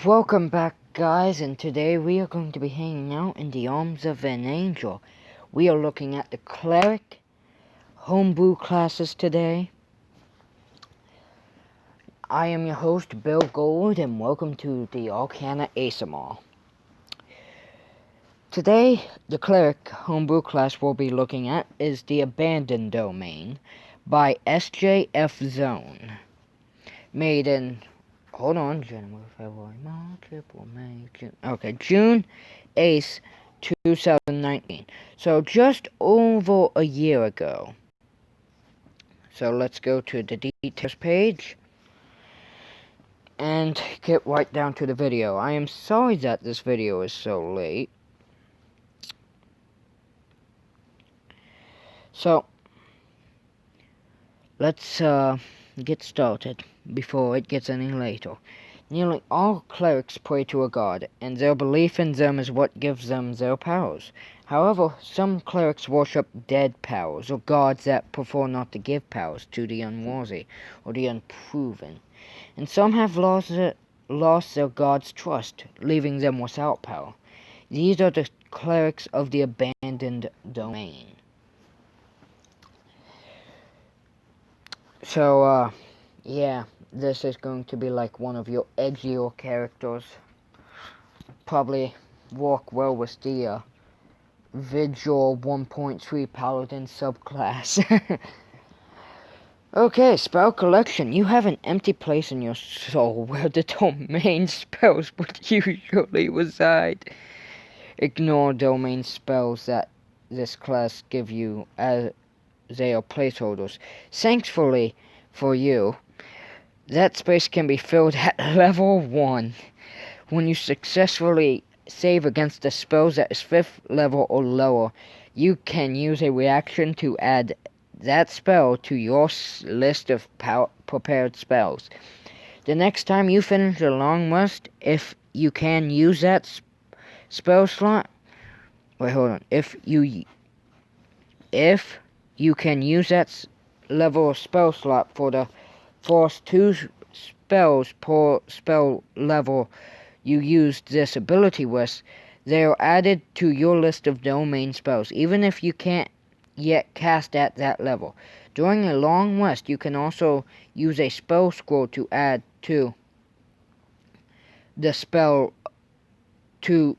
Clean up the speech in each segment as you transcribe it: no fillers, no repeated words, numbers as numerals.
Welcome back, guys, and today we are going to be hanging out in the arms of an angel. We are looking at the cleric homebrew classes today. I am your host, Bill Gold, and welcome to the Arcana ASMR. Today, the cleric homebrew class we'll be looking at is the Abandoned Domain by SJF Zone. Made in January, February, March, April, May, June. Okay, June 8th, 2019. So just over a year ago. So let's go to the details page and get right down to the video. I am sorry that this video is so late. So let's get started before it gets any later. Nearly all clerics pray to a god, and their belief in them is what gives them their powers. However, some clerics worship dead powers, or gods that prefer not to give powers to the unworthy or the unproven. And some have lost their god's trust, leaving them without power. These are the clerics of the Abandoned Domain. So, yeah, this is going to be like one of your edgier characters. Probably work well with the Vigil 1.3 Paladin subclass. Okay, spell collection. You have an empty place in your soul where the domain spells would usually reside. Ignore domain spells that this class give you as they are placeholders. Thankfully for you, that space can be filled at level 1. When you successfully save against the spells that is 5th level or lower, you can use a reaction to add that spell to your list of prepared spells. The next time you finish a long rest, if you can use that spell slot... Wait, hold on. If you can use that level of spell slot for the first 2 spells per spell level you used this ability with, they are added to your list of domain spells, even if you can't yet cast at that level. During a long rest, you can also use a spell scroll to add to the spell to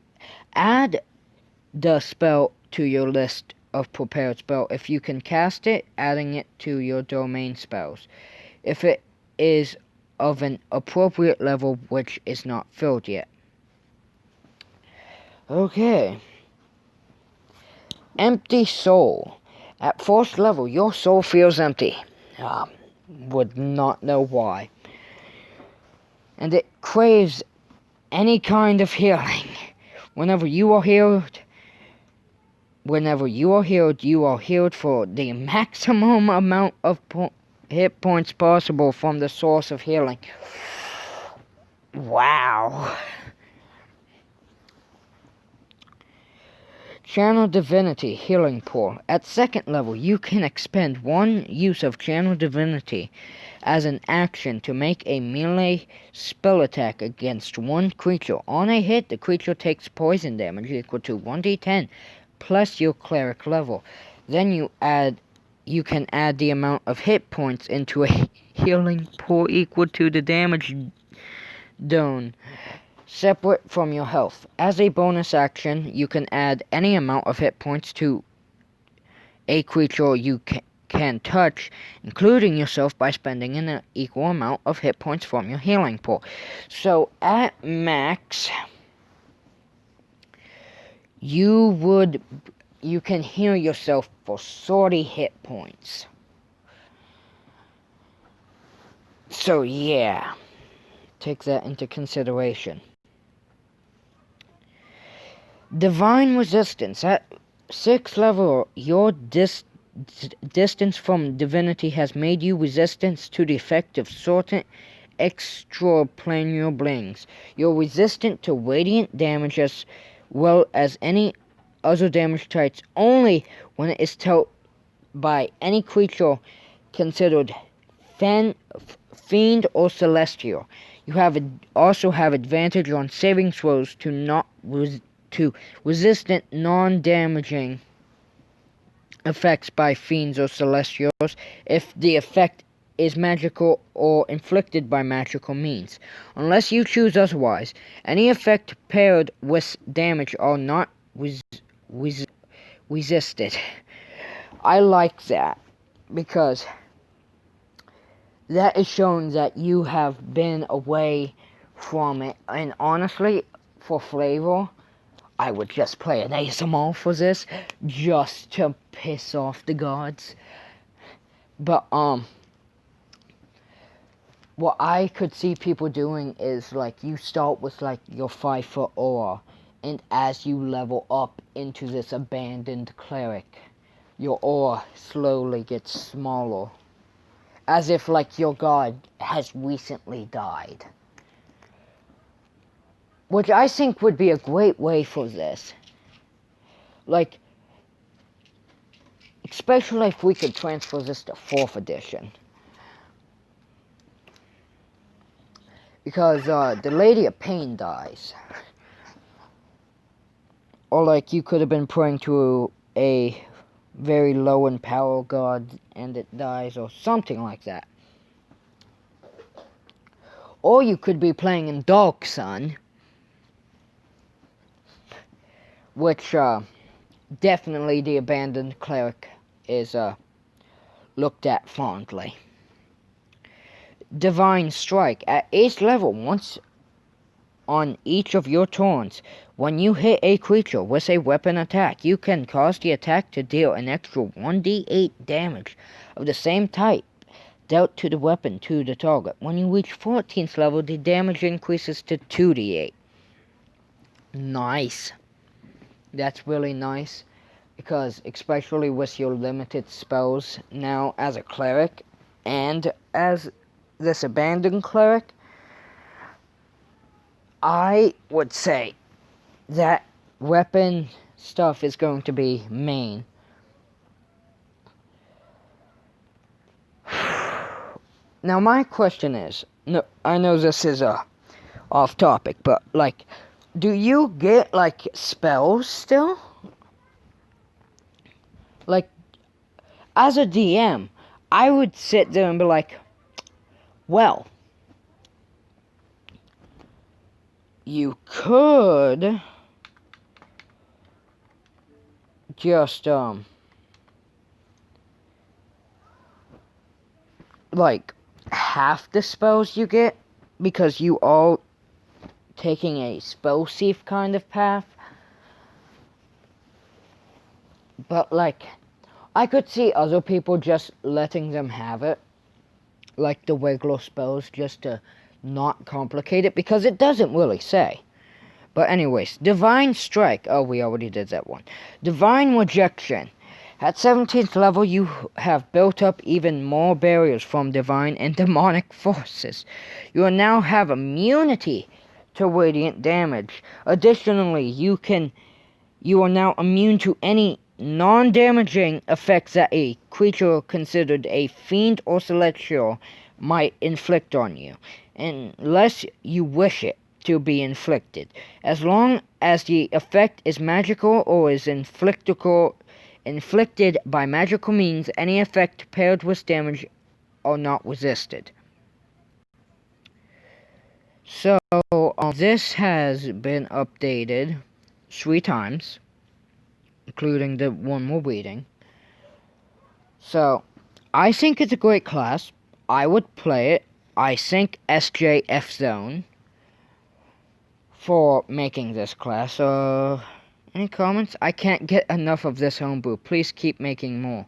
your list of prepared spell. If you can cast it, adding it to your domain spells. If it is of an appropriate level which is not filled yet. Okay. Empty soul. At first level, your soul feels empty. Would not know why. And it craves any kind of healing. Whenever you are healed, you are healed for the maximum amount of hit points possible from the source of healing. Wow. Channel Divinity Healing Pool. At 2nd level, you can expend 1 use of Channel Divinity as an action to make a melee spell attack against 1 creature. On a hit, the creature takes poison damage equal to 1d10 plus your cleric level. Then you can add the amount of hit points into a healing pool equal to the damage done, separate from your health. As a bonus action, you can add any amount of hit points to a creature you can touch, including yourself, by spending an equal amount of hit points from your healing pool. So at max, you can heal yourself for 30 hit points. So yeah, take that into consideration. Divine Resistance. At 6th level, your distance from divinity has made you resistant to the effect of certain extraplanar blings. You're resistant to radiant damage as well as any other damage types only when it is dealt by any creature considered fiend or celestial. also have advantage on saving throws to resistant non-damaging effects by fiends or celestials if the effect is magical or inflicted by magical means. Unless you choose otherwise, any effect paired with damage are not resisted. I like that because that is showing that you have been away from it. And honestly, for flavor, I would just play an ASMR for this, just to piss off the gods. But, what I could see people doing is, like, you start with, like, your 5-foot aura, and as you level up into this abandoned cleric, your aura slowly gets smaller. As if, like, your god has recently died. Which I think would be a great way for this. Like, especially if we could transfer this to 4th edition. Because, the Lady of Pain dies. Or, like, you could have been praying to a very low in power god and it dies, or something like that. Or you could be playing in Dark Sun, which, definitely the abandoned cleric is, looked at fondly. Divine Strike. At 8th level, once on each of your turns, when you hit a creature with a weapon attack, you can cause the attack to deal an extra 1d8 damage of the same type dealt to the weapon to the target. When you reach 14th level, the damage increases to 2d8. Nice. That's really nice, because especially with your limited spells now as a cleric and as this abandoned cleric, I would say that weapon stuff is going to be main. Now my question is, no, I know this is off topic, but like, do you get like spells still? Like, as a DM, I would sit there and be like, well, you could just, like, half the spells you get, because you are taking a spell thief kind of path. But, like, I could see other people just letting them have it, like the regular spells, just to not complicate it, because it doesn't really say. But anyways, Divine Strike. Oh, we already did that one. Divine Rejection. At 17th level, you have built up even more barriers from divine and demonic forces. You will now have immunity to radiant damage. Additionally, you are now immune to any non-damaging effects that a creature considered a fiend or celestial might inflict on you, unless you wish it to be inflicted. As long as the effect is magical or is inflicted by magical means, any effect paired with damage are not resisted. So, this has been updated 3 times, including the one we're reading. So, I think it's a great class. I would play it. I think SJF Zone for making this class. Any comments? I can't get enough of this homebrew. Please keep making more.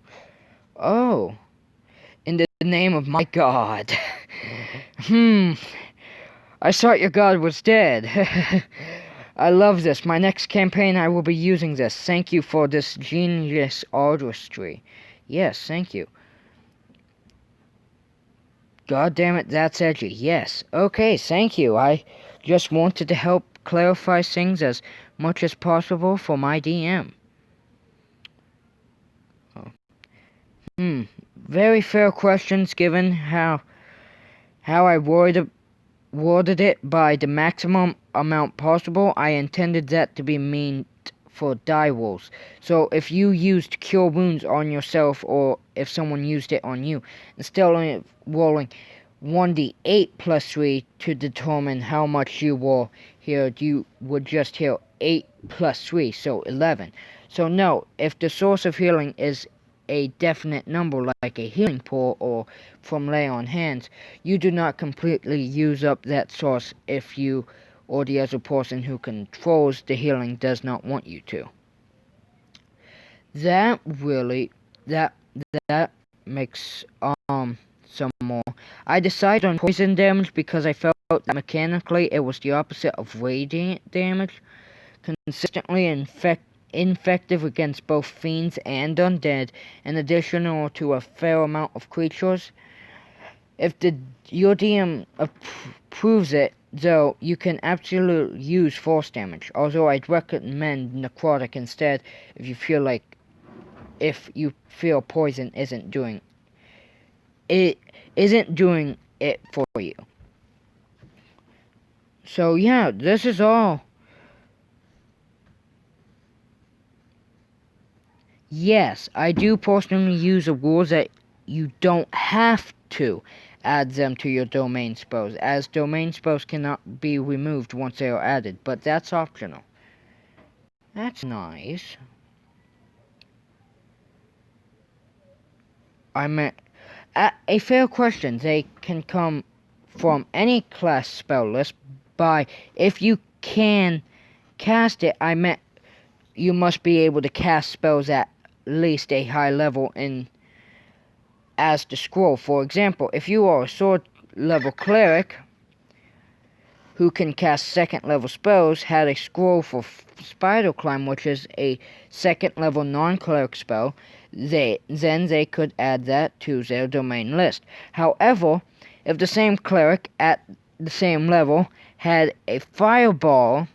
Oh, in the name of my god. I thought your god was dead. I love this. My next campaign I will be using this. Thank you for this genius artistry. Yes, thank you. God damn it, that's edgy. Yes. Okay, thank you. I just wanted to help clarify things as much as possible for my DM. Very fair questions given how I worried worded it by the maximum amount possible, I intended that to be meant for die rolls. So if you used Cure Wounds on yourself, or if someone used it on you, instead of rolling 1d8 plus 3 to determine how much you were healed, you would just heal 8 plus 3, so 11. So no, if the source of healing is a definite number like a healing pool or from lay on hands, you do not completely use up that source if you or the other person who controls the healing does not want you to. That makes some more. I decided on poison damage because I felt that mechanically it was the opposite of radiant damage, consistently infective against both fiends and undead, in addition to a fair amount of creatures. If your DM approves it, though, you can absolutely use force damage, although I'd recommend necrotic instead if you feel poison isn't doing it for you. So yeah, this is all. Yes, I do personally use the rules that you don't have to add them to your domain spells, as domain spells cannot be removed once they are added, but that's optional. That's nice. I meant, a fair question. They can come from any class spell list by, if you can cast it, I meant you must be able to cast spells at least a high level in as the scroll. For example, if you are a sword level cleric who can cast second level spells, had a scroll for spider climb, which is a second level non-cleric spell, then they could add that to their domain list. However, if the same cleric at the same level had a fireball,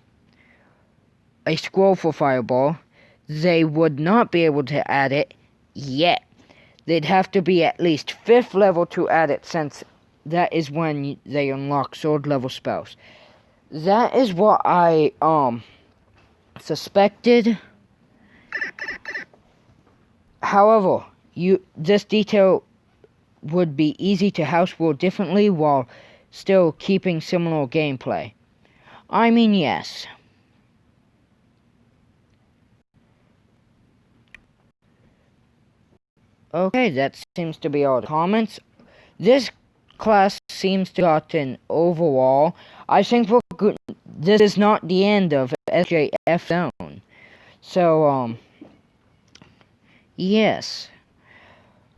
a scroll for fireball, they would not be able to add it yet. They'd have to be at least 5th level to add it, since that is when they unlock sword level spells. That is what I suspected. However, this detail would be easy to house rule differently while still keeping similar gameplay. I mean, yes. Okay, that seems to be all the comments. This class seems to have gotten overall. I think we're good. This is not the end of SJF Zone. So, yes.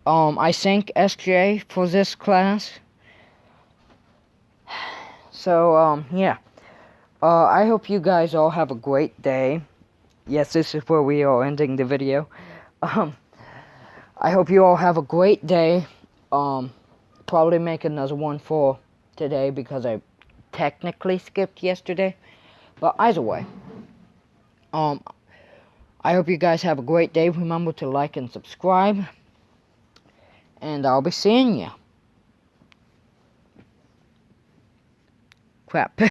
I thank SJ for this class. So, yeah. I hope you guys all have a great day. Yes, this is where we are ending the video. I hope you all have a great day. Probably make another one for today because I technically skipped yesterday. But either way, I hope you guys have a great day. Remember to like and subscribe. And I'll be seeing you. Crap.